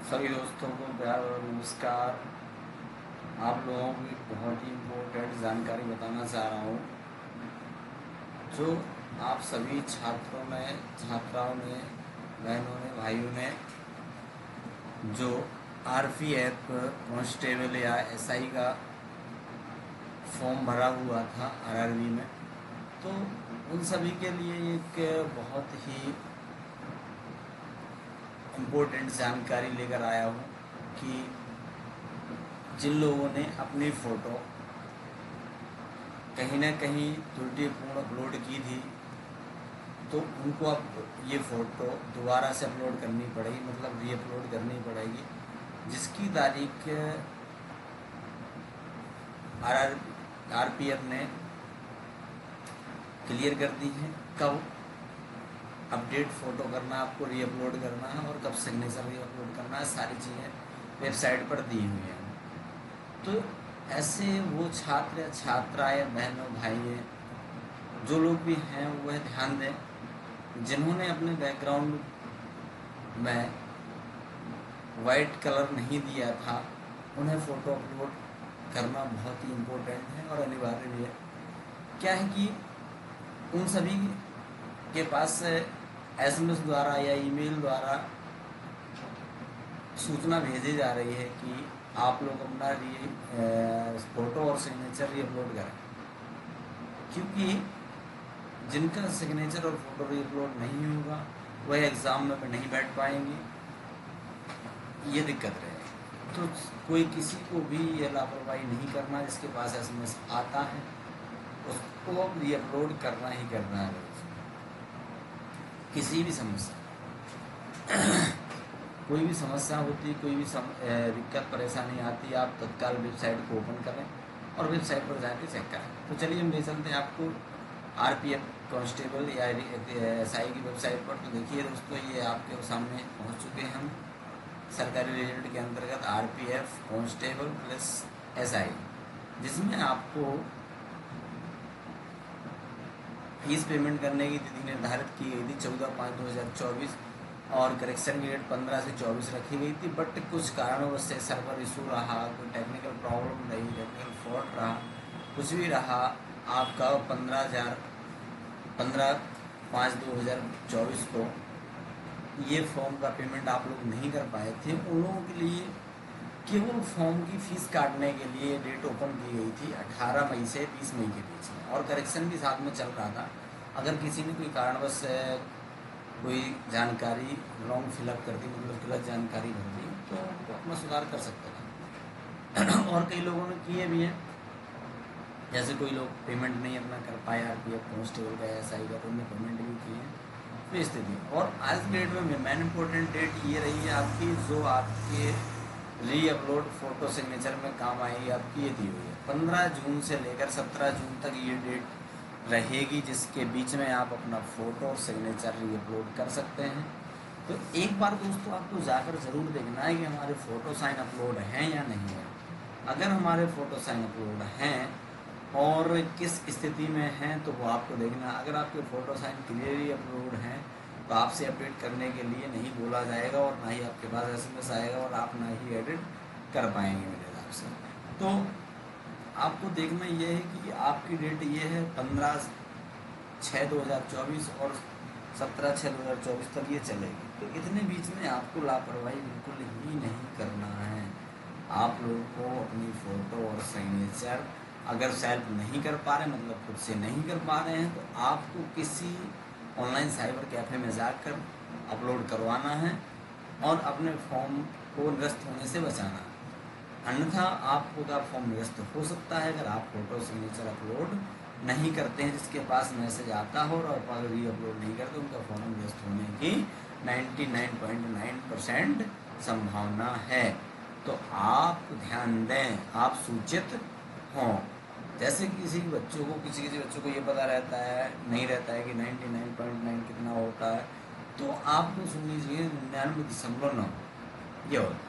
सभी दोस्तों को प्यार और नमस्कार। आप लोगों को एक बहुत ही इम्पोर्टेंट जानकारी बताना चाह रहा हूँ, जो आप सभी छात्रों ने, छात्राओं ने, बहनों ने, भाइयों ने जो आरपीएफ कांस्टेबल या एसआई का फॉर्म भरा हुआ था आरआरबी में, तो उन सभी के लिए एक बहुत ही इम्पोर्टेंट जानकारी लेकर आया हूँ कि जिन लोगों ने अपनी फ़ोटो कहीं ना कहीं त्रुटिपूर्ण अपलोड की थी, तो उनको अब ये फ़ोटो दोबारा से अपलोड करनी पड़ेगी, मतलब री अपलोड करनी पड़ेगी, जिसकी तारीख आरपीएफ ने क्लियर कर दी है। कब अपडेट फ़ोटो करना, आपको री अपलोड करना है और कब सिग्नेचर री अपलोड करना है, सारी चीज़ें वेबसाइट पर दी हुई हैं। तो ऐसे वो छात्र या छात्रा या बहनों भाई हैं, जो लोग भी हैं वह ध्यान दें, जिन्होंने अपने बैकग्राउंड में वाइट कलर नहीं दिया था, उन्हें फ़ोटो अपलोड करना बहुत ही इम्पोर्टेंट है और अनिवार्य भी है। क्या है कि उन सभी के पास एसएमएस द्वारा या ईमेल द्वारा सूचना भेजी जा रही है कि आप लोग अपना फ़ोटो और सिग्नेचर री अपलोड करें, क्योंकि जिनका सिग्नेचर और फोटो री अपलोड नहीं होगा वह एग्ज़ाम में नहीं बैठ पाएंगे, ये दिक्कत रहेगी। तो कोई किसी को भी ये लापरवाही नहीं करना, जिसके पास एसएमएस आता है उसको री अपलोड करना ही करना है। किसी भी समस्या कोई भी समस्या होती, कोई भी दिक्कत परेशानी आती, आप तत्काल वेबसाइट को ओपन करें और वेबसाइट पर जाके चेक करें। तो चलिए हम ले चलते हैं आपको आरपीएफ कांस्टेबल या एसआई की वेबसाइट पर। तो देखिए दोस्तों, ये आपके सामने पहुंच चुके हैं हम सरकारी रिजल्ट के अंतर्गत आरपीएफ कांस्टेबल प्लस एसआई, जिसमें आपको फीस पेमेंट करने की तिथि निर्धारित की गई थी 14/5/2024 और करेक्शन की डेट 15 से 24 रखी गई थी। बट कुछ कारणों से सर्वर इशू रहा, कोई टेक्निकल प्रॉब्लम रही, टेक्निकल फॉल्ट रहा, कुछ भी रहा, आपका 15/5/2024 को ये फॉर्म का पेमेंट आप लोग नहीं कर पाए थे। उन लोगों के लिए केवल फॉर्म की फ़ीस काटने के लिए डेट ओपन की गई थी 18 मई से 20 मई के बीच में, और करेक्शन भी साथ में चल रहा था। अगर किसी ने कोई कारणवश कोई जानकारी रॉन्ग फिलअप कर दी, मतलब गलत जानकारी भर दी, तो वो अपना सुधार कर सकते थे। और कई लोगों ने किए भी हैं, जैसे कोई लोग पेमेंट नहीं अपना कर पाए आरपीएफ कांस्टेबल का, एसआई का, तो उन्हें पेमेंट भी किए हैं। तो स्थिति, और आज की डेट में मेन इम्पोर्टेंट डेट ये रही है आपकी, जो आपके री अपलोड फ़ोटो सिग्नेचर में काम आएगी, आपकी ये दी हुई है 15 जून से लेकर 17 जून तक ये डेट रहेगी, जिसके बीच में आप अपना फ़ोटो और सिग्नेचर री अपलोड कर सकते हैं। तो एक बार दोस्तों आपको जाकर ज़रूर देखना है कि हमारे फ़ोटो साइन अपलोड हैं या नहीं है। अगर हमारे फ़ोटो साइन अपलोड हैं और किस स्थिति में हैं, तो वो आपको देखना। अगर आपके फ़ोटो साइन क्लियरली अपलोड हैं, तो आपसे अपडेट करने के लिए नहीं बोला जाएगा और ना ही आपके पास एसएमएस आएगा और आप ना ही एडिट कर पाएंगे मेरे हिसाब से। तो आपको देखना ये है कि आपकी डेट ये है 15/6/2024 और 17/6/2024 तक ये चलेगी। तो इतने बीच में आपको लापरवाही बिल्कुल ही नहीं करना है। आप लोगों को अपनी फ़ोटो और सिग्नेचर अगर सेल्फ नहीं कर पा रहे, मतलब खुद से नहीं कर पा रहे हैं, तो आपको किसी ऑनलाइन साइबर कैफ़े में जाकर अपलोड करवाना है और अपने फॉर्म को निरस्त होने से बचाना है। अन्यथा आपका फॉर्म निरस्त हो सकता है अगर आप फ़ोटो सिग्नेचर अपलोड नहीं करते हैं, जिसके पास मैसेज आता हो और अगर री अपलोड नहीं करते, उनका फॉर्म निरस्त होने की 99.9% संभावना है। तो आप ध्यान दें, आप सूचित हों। जैसे किसी बच्चों को किसी बच्चों को ये पता रहता है, नहीं रहता है कि 99.9 कितना होता है, तो आपको सुन लीजिए 99.9 ये होता है।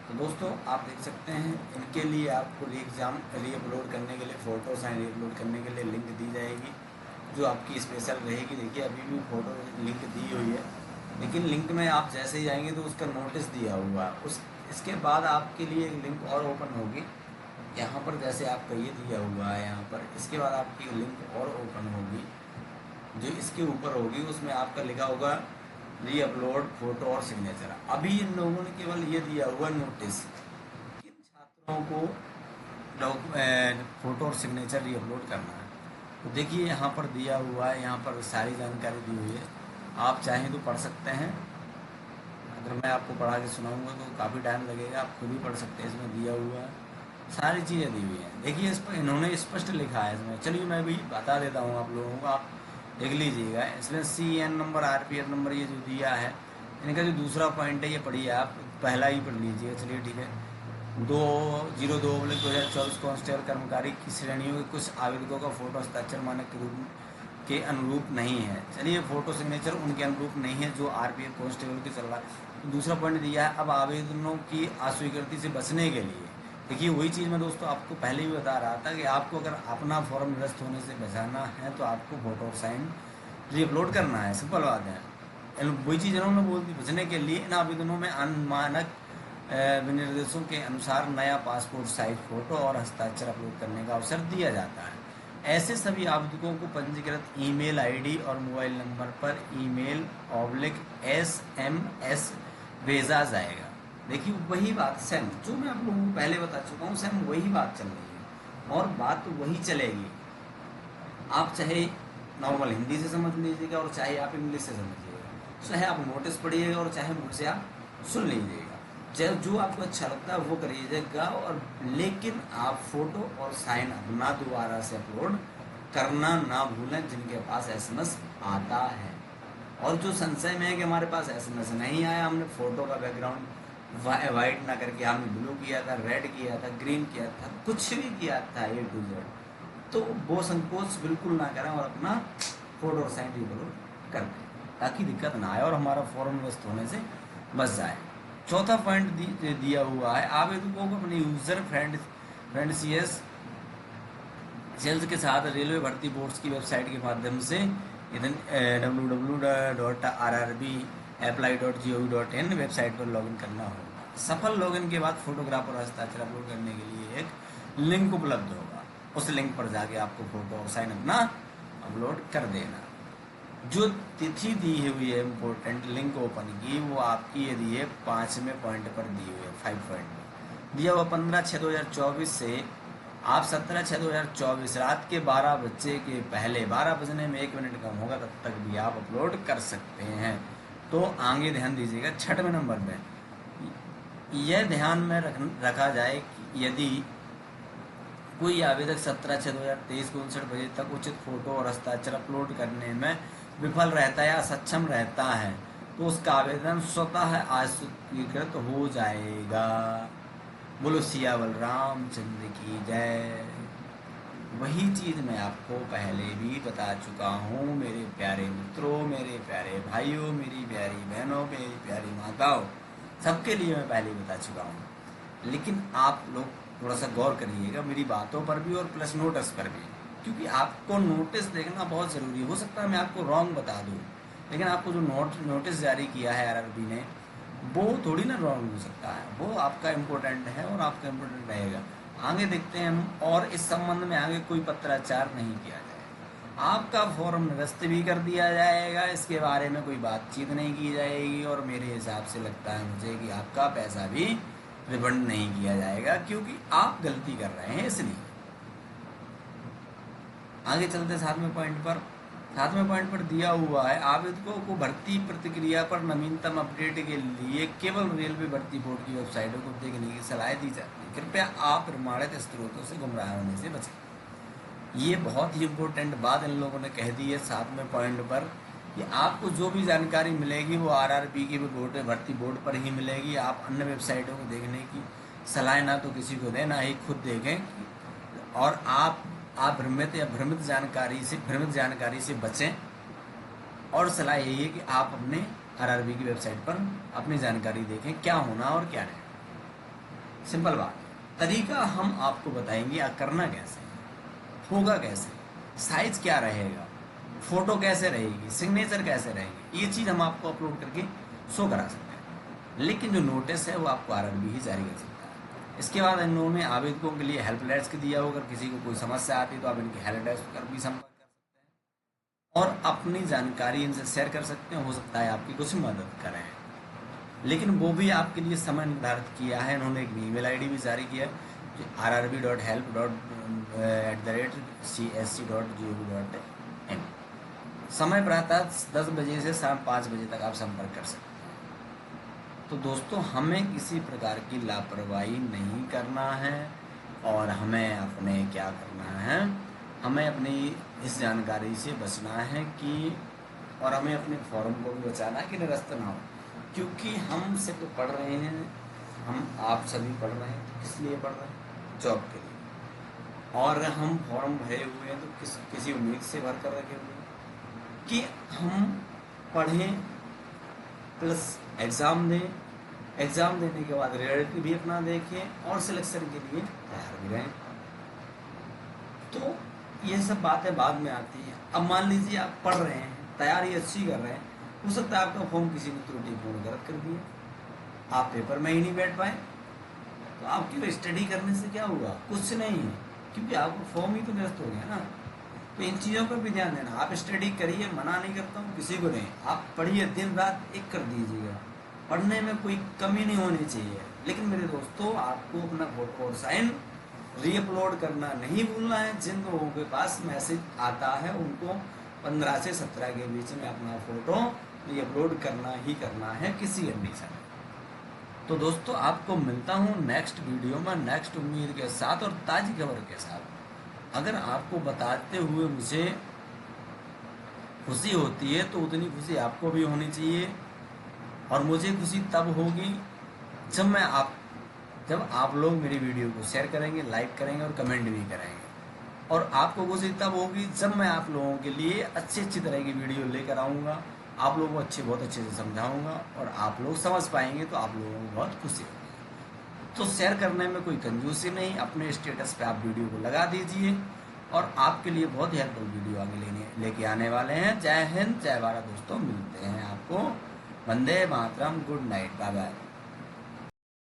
तो दोस्तों आप देख सकते हैं, इनके लिए आपको री अपलोड करने के लिए, फ़ोटो साइन री अपलोड करने के लिए लिंक दी जाएगी, जो आपकी स्पेशल रहेगी। देखिए अभी भी फ़ोटो लिंक दी हुई है, लेकिन लिंक में आप जैसे ही जाएंगे तो उसका नोटिस दिया हुआ है। उस इसके बाद आपके लिए एक लिंक और ओपन होगी, यहाँ पर जैसे आपका ये दिया हुआ है यहाँ पर, इसके बाद आपकी लिंक और ओपन होगी जो इसके ऊपर होगी, उसमें आपका लिखा होगा री अपलोड फोटो और सिग्नेचर। अभी इन लोगों ने केवल ये दिया हुआ नोटिस किन छात्रों को फोटो और सिग्नेचर री अपलोड करना है। तो देखिए यहाँ पर दिया हुआ है, यहाँ पर सारी जानकारी दी हुई है, आप चाहें तो पढ़ सकते हैं। अगर मैं आपको पढ़ा के सुनाऊंगा तो काफ़ी टाइम लगेगा, आप खुद ही पढ़ सकते हैं। इसमें दिया हुआ है, सारी चीज़ें दी हुई हैं। देखिए इस पर इन्होंने स्पष्ट लिखा है इसमें, चलिए मैं भी बता देता हूँ आप लोगों को, आप देख लीजिएगा। इसमें CN नंबर, RPF नंबर ये जो दिया है, इनका जो दूसरा पॉइंट है ये पढ़िए आप, पहला ही पढ़ लीजिएगा। चलिए ठीक है। 2/02/2024 कांस्टेबल कर्मचारी की श्रेणियों के कुछ आवेदकों का फोटो हस्ताक्षर मानक के रूप के अनुरूप नहीं है। चलिए फोटो सिग्नेचर उनके अनुरूप नहीं है जो RPF कांस्टेबल के चल रहा है। दूसरा पॉइंट दिया है, अब आवेदनों की अस्वीकृति से बचने के लिए, देखिए वही चीज़ मैं दोस्तों आपको पहले ही बता रहा था कि आपको अगर अपना फॉर्म निरस्त होने से बचाना है तो आपको फोटो और साइन री अपलोड करना है, सिंपल बात है। वही चीज़ इन्होंने बोल दी, बचने के लिए इन आवेदनों में अनुमानक विनिर्देशों के अनुसार नया पासपोर्ट साइज फोटो और हस्ताक्षर अपलोड करने का अवसर दिया जाता है। ऐसे सभी आवेदकों को पंजीकृत ईमेल आईडी और मोबाइल नंबर पर email/SMS भेजा जाएगा। देखिए वही बात सेम जो मैं आप लोगों को पहले बता चुका हूँ, सेम वही बात चल रही है और बात तो वही चलेगी। आप चाहे नॉर्मल हिंदी से समझ लीजिएगा और चाहे आप इंग्लिश से समझिएगा, चाहे आप नोटिस पढ़िएगा और चाहे मुझसे आप सुन लीजिएगा, चाहे जो आपको अच्छा लगता है वो करिएगा। और लेकिन आप फोटो और साइन अपना दोबारा से अपलोड करना ना भूलें जिनके पास SMS आता है। और जो संशय में है कि हमारे पास SMS नहीं आया, हमने फोटो का बैकग्राउंड वाइट ना करके हमने ब्लू किया था, रेड किया था, ग्रीन किया था, कुछ भी किया था A to Z, तो वो संकोच बिल्कुल ना करें और अपना फोटो और साइन अपलोड कर दें ताकि दिक्कत ना आए और हमारा फॉर्म निरस्त होने से बच जाए। चौथा पॉइंट दिया हुआ है, आवेदकों को अपने यूजर फ्रेंड सेल्स के साथ रेलवे भर्ती बोर्ड्स की वेबसाइट के माध्यम से www.rrbapply.gov.in वेबसाइट पर लॉगिन करना होगा। सफल लॉगिन के बाद फोटोग्राफ और हस्ताक्षर अपलोड करने के लिए एक लिंक उपलब्ध होगा, उस लिंक पर जाके आपको फोटो और साइन अपना अपलोड कर देना। जो तिथि दी हुई है इम्पोर्टेंट लिंक ओपन की, वो आपकी ये दी है 5वें पॉइंट पर दी हुई है, 5 पॉइंट में दिया हुआ 15/6/2024 से आप 17/6/2024 रात के 12 बजे के पहले 12 बजने में 1 मिनट कम होगा तब तक भी आप अपलोड कर सकते हैं। तो आगे ध्यान दीजिएगा 6वें नंबर में यह ध्यान में रखा जाए कि यदि कोई आवेदक 17/6/2023 को 59 बजे तक उचित फोटो और हस्ताक्षर अपलोड करने में विफल रहता है या सक्षम रहता है तो उसका आवेदन स्वतः अस्वीकृत हो जाएगा। बोलो सियावर रामचंद्र की जय। वही चीज़ मैं आपको पहले भी बता चुका हूँ मेरे प्यारे मित्रों, मेरे प्यारे भाइयों, मेरी प्यारी बहनों, मेरी प्यारी माताओं, सबके लिए मैं पहले बता चुका हूँ। लेकिन आप लोग थोड़ा सा गौर करिएगा मेरी बातों पर भी और प्लस नोटिस पर भी, क्योंकि आपको नोटिस देखना बहुत ज़रूरी है। हो सकता है मैं आपको रॉन्ग बता दूँ, लेकिन आपको जो नोटिस जारी किया है RRB ने वो थोड़ी ना रॉन्ग हो सकता है, वो आपका इम्पोर्टेंट है और आपका इम्पोर्टेंट रहेगा। आगे देखते हैं हम, और इस संबंध में आगे कोई पत्राचार नहीं किया जाएगा, आपका फॉर्म निरस्त भी कर दिया जाएगा, इसके बारे में कोई बातचीत नहीं की जाएगी और मेरे हिसाब से लगता है मुझे कि आपका पैसा भी रिफंड नहीं किया जाएगा क्योंकि आप गलती कर रहे हैं। इसलिए आगे चलते 7वें पॉइंट पर। 7वें पॉइंट पर दिया हुआ है आवेदकों को भर्ती प्रतिक्रिया पर नवीनतम अपडेट के लिए केवल रेलवे भर्ती बोर्ड की वेबसाइटों को देखने की सलाह दी जाती है। कृपया आप प्रमाणित स्रोतों से गुमराह होने से बचें। ये बहुत ही इम्पोर्टेंट बात इन लोगों ने कह दी है 7वें पॉइंट पर कि आपको जो भी जानकारी मिलेगी वो RRB के बोर्ड भर्ती बोर्ड पर ही मिलेगी। आप अन्य वेबसाइटों को देखने की सलाह ना तो किसी को दें, ना ही खुद देखें। और आप भ्रमित जानकारी से बचें। और सलाह यही है कि आप अपने RRB की वेबसाइट पर अपनी जानकारी देखें क्या होना और क्या नहीं। सिंपल बात, तरीका हम आपको बताएंगे करना कैसे, होगा कैसे, साइज क्या रहेगा, फ़ोटो कैसे रहेगी, सिग्नेचर कैसे रहेगी, ये चीज़ हम आपको अपलोड करके शो करा सकते हैं। लेकिन जो नोटिस है वो आपको आरआरबी ही जारी कर सकता है। इसके बाद इन्होंने आवेदकों के लिए हेल्प डेस्क दिया हो, अगर किसी को कोई समस्या आती है तो आप इनकी हेल्प डेस्क पर भी संपर्क कर सकते हैं और अपनी जानकारी इनसे शेयर कर सकते हैं। हो सकता है आपकी कुछ मदद करें। लेकिन वो भी आपके लिए समय निर्धारित किया है, इन्होंने एक ईमेल आईडी भी जारी किया है, rrb.help.csc.gov.in। समय प्रातः 10 बजे से शाम 5 बजे तक आप संपर्क कर सकते हैं। तो दोस्तों, हमें किसी प्रकार की लापरवाही नहीं करना है और हमें अपने क्या करना है, हमें अपनी इस जानकारी से बचना है कि और हमें अपने फॉर्म को भी बचाना है कि निरस्त ना हो। क्योंकि हम सिर्फ पढ़ रहे हैं, हम आप सभी पढ़ रहे हैं, तो किस लिए पढ़ रहे हैं? जॉब के लिए। और हम फॉर्म भरे हुए हैं तो किसी उम्मीद से भर कर रखे हुए हैं कि हम पढ़ें प्लस एग्ज़ाम दें, एग्ज़ाम देने के बाद रिजल्ट भी अपना देखें और सिलेक्शन के लिए तैयार भी रहें। तो ये सब बातें बाद में आती हैं। अब मान लीजिए आप पढ़ रहे हैं, तैयारी अच्छी कर रहे हैं, हो सकता है आपका फॉर्म किसी ने त्रुटिपूर्ण गलत कर दिया, आप पेपर में ही नहीं बैठ पाए, तो आपकी स्टडी करने से क्या हुआ? कुछ नहीं, क्योंकि आपका फॉर्म ही तो निरस्त हो गया ना। तो इन चीज़ों पर भी ध्यान देना। आप स्टडी करिए, मना नहीं करता हूँ किसी को नहीं, आप पढ़िए, दिन रात एक कर दीजिएगा, पढ़ने में कोई कमी नहीं होनी चाहिए। लेकिन मेरे दोस्तों, आपको अपना फोटो और साइन रीअपलोड करना नहीं भूलना है। जिन लोगों के पास मैसेज आता है उनको 15 से 17 के बीच में अपना फ़ोटो रीअपलोड करना ही करना है किसी कंडीशन में। तो दोस्तों, आपको मिलता हूँ नेक्स्ट वीडियो में नेक्स्ट उम्मीद के साथ और ताज़ी खबर के साथ। अगर आपको बताते हुए मुझे खुशी होती है तो उतनी खुशी आपको भी होनी चाहिए, और मुझे खुशी तब होगी जब आप लोग मेरी वीडियो को शेयर करेंगे, लाइक करेंगे और कमेंट भी करेंगे। और आपको खुशी तब होगी जब मैं आप लोगों के लिए अच्छी तरह की वीडियो लेकर आऊँगा, आप लोगों को बहुत अच्छे से समझाऊँगा और आप लोग समझ पाएंगे तो आप लोगों को बहुत खुशी होगी। तो शेयर करने में कोई कंजूसी नहीं, अपने स्टेटस पे आप वीडियो को लगा दीजिए और आपके लिए बहुत ही हेल्पफुल वीडियो आगे लेके आने वाले हैं। जय हिंद, जय भारत दोस्तों, मिलते हैं आपको। Vande Mataram, good night, bye bye.